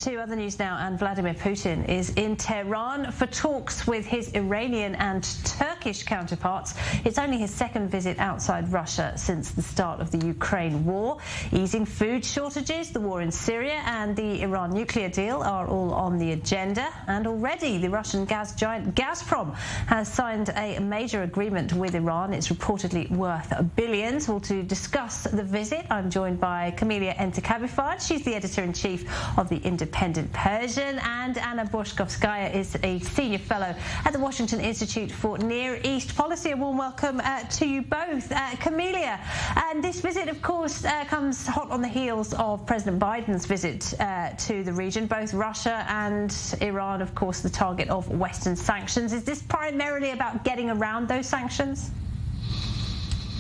To other news now, and Vladimir Putin is in Tehran for talks with his Iranian and Turkish counterparts. It's only his second visit outside Russia since the start of the Ukraine war. Easing food shortages, the war in Syria and the Iran nuclear deal are all on the agenda. And already the Russian gas giant Gazprom has signed a major agreement with Iran. It's reportedly worth billions. Well, to discuss the visit, I'm joined by Camelia Entekhabifard. She's the editor-in-chief of the Independent Persian, and Anna Borschevskaya is a senior fellow at the Washington Institute for Near East Policy. A warm welcome to you both. Camelia, and this visit, of course, comes hot on the heels of President Biden's visit to the region. Both Russia and Iran, of course, the target of Western sanctions. Is this primarily about getting around those sanctions?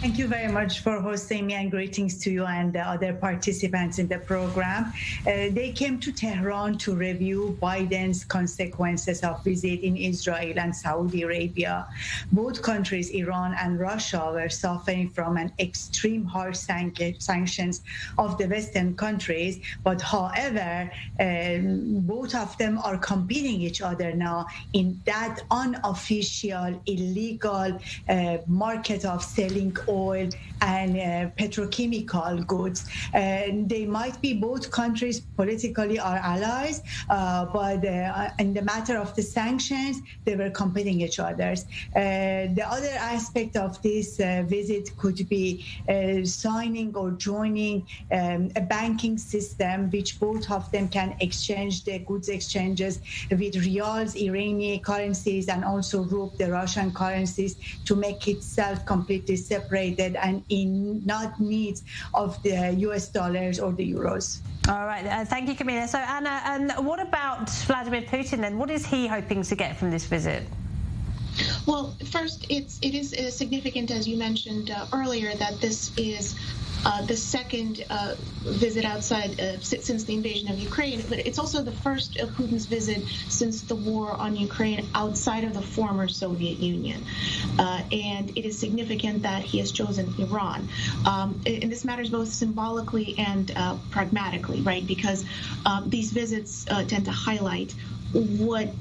Thank you very much for hosting me, and greetings to you and the other participants in the program. They came to Tehran to review Biden's consequences of visit in Israel and Saudi Arabia. Both countries, Iran and Russia, were suffering from an extreme harsh sanctions of the Western countries. But however, both of them are competing each other now in that unofficial, illegal market of selling oil and petrochemical goods. They might be, both countries politically are allies, but in the matter of the sanctions, they were competing each other. The other aspect of this visit could be signing or joining a banking system which both of them can exchange the goods exchanges with rials, Iranian currencies, and also group the Russian currencies to make itself completely separate and in not needs of the US dollars or the euros. All right, thank you, Camelia. So Anna, and what about Vladimir Putin then? What is he hoping to get from this visit? Well, first, it is significant, as you mentioned earlier, that this is the second visit outside since the invasion of Ukraine, but it's also the first of Putin's visit since the war on Ukraine outside of the former Soviet Union. And it is significant that he has chosen Iran. And this matters both symbolically and pragmatically, right? Because these visits tend to highlight what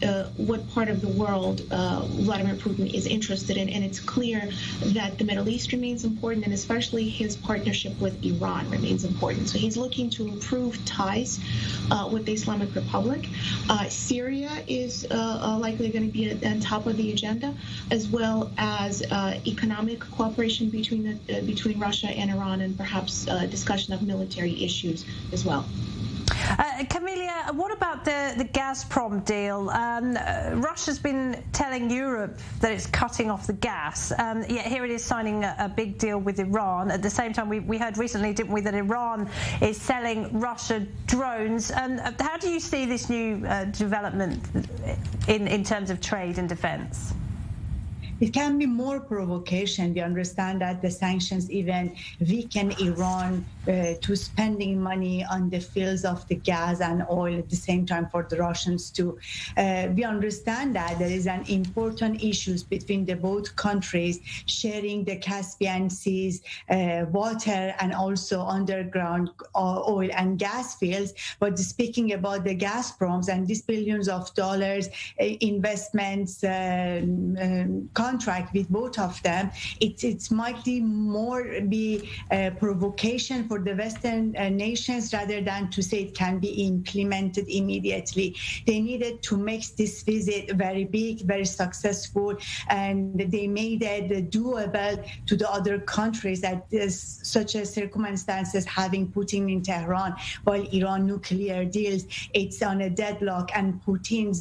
part of the world Vladimir Putin is interested in, and it's clear that the Middle East remains important, and especially his partnership with Iran remains important. So he's looking to improve ties with the Islamic Republic. Syria is likely going to be on top of the agenda, as well as economic cooperation between Russia and Iran, and perhaps discussion of military issues as well. Camelia, what about the Gazprom deal? Russia's been telling Europe that it's cutting off the gas, yet here it is signing a big deal with Iran. At the same time, we heard recently, didn't we, that Iran is selling Russia drones. How do you see this new development in terms of trade and defense? It can be more provocation. We understand that the sanctions even weaken Iran to spending money on the fields of the gas and oil at the same time for the Russians too. We understand that there is an important issues between the both countries sharing the Caspian Seas, water, and also underground oil and gas fields. But speaking about the Gazproms and these billions of dollars investments contract with both of them, it might be more be a provocation for the Western nations rather than to say it can be implemented immediately. They needed to make this visit very big, very successful, and they made it doable to the other countries that such a circumstances having Putin in Tehran while Iran nuclear deals, it's on a deadlock, and Putin's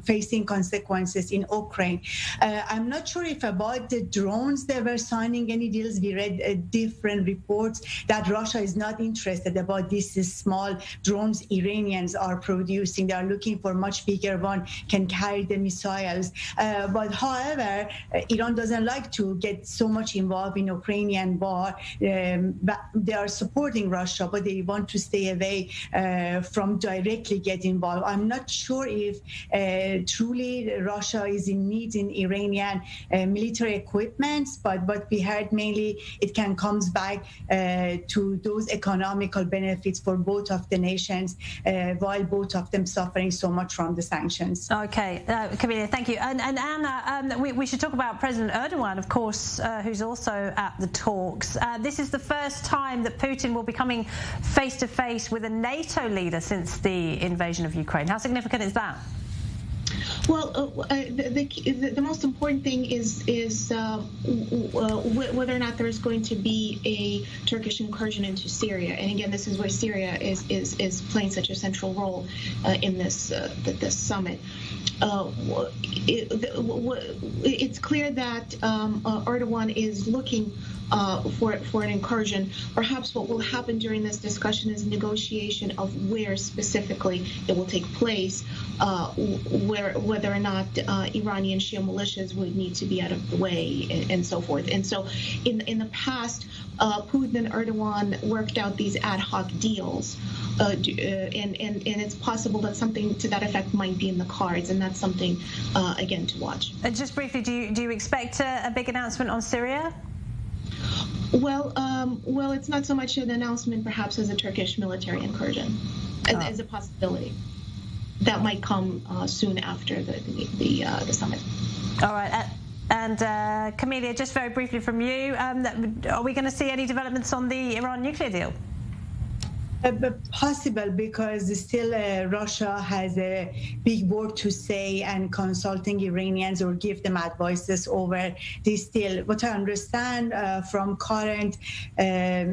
facing consequences in Ukraine. I'm not sure if about the drones they were signing any deals. We read different reports that Russia is not interested about these small drones Iranians are producing. They are looking for much bigger one, can carry the missiles. But however, Iran doesn't like to get so much involved in Ukrainian war. They are supporting Russia, but they want to stay away from directly get involved. I'm not sure if truly Russia is in need in Iranian military equipment, but what we heard mainly it can comes back to those economical benefits for both of the nations, while both of them suffering so much from the sanctions. Okay, Camelia, thank you. And Anna, we should talk about President Erdogan, of course, who's also at the talks. This is the first time that Putin will be coming face-to-face with a NATO leader since the invasion of Ukraine. How significant is that? Well, the most important thing is whether or not there is going to be a Turkish incursion into Syria. And again, this is where Syria is playing such a central role in this summit. It's clear that Erdogan is looking for an incursion. Perhaps what will happen during this discussion is negotiation of where specifically it will take place, whether or not Iranian Shia militias would need to be out of the way, and so forth. And so in the past, Putin and Erdogan worked out these ad hoc deals, and it's possible that something to that effect might be in the cards, and that's something, again, to watch. Just briefly, do you expect a big announcement on Syria? Well, it's not so much an announcement, perhaps, as a Turkish military incursion, as a possibility. That might come soon after the summit. All right. And Camelia, just very briefly from you, are we going to see any developments on the Iran nuclear deal? Possible, because still Russia has a big word to say and consulting Iranians or give them advices over this deal. What I understand from current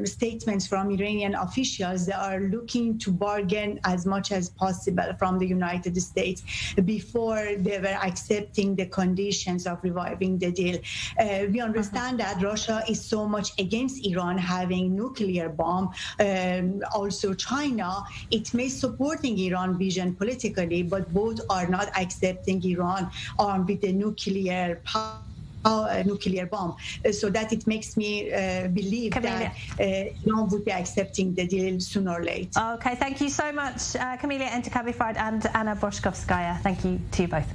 statements from Iranian officials, they are looking to bargain as much as possible from the United States before they were accepting the conditions of reviving the deal. We understand that Russia is so much against Iran having nuclear bomb. Also China, it may supporting Iran vision politically, but both are not accepting Iran armed with a nuclear bomb. So that it makes me believe Camelia, that Iran would be accepting the deal sooner or later. Okay, thank you so much, Camelia Entekhabifard and Anna Borschevskaya. Thank you to you both.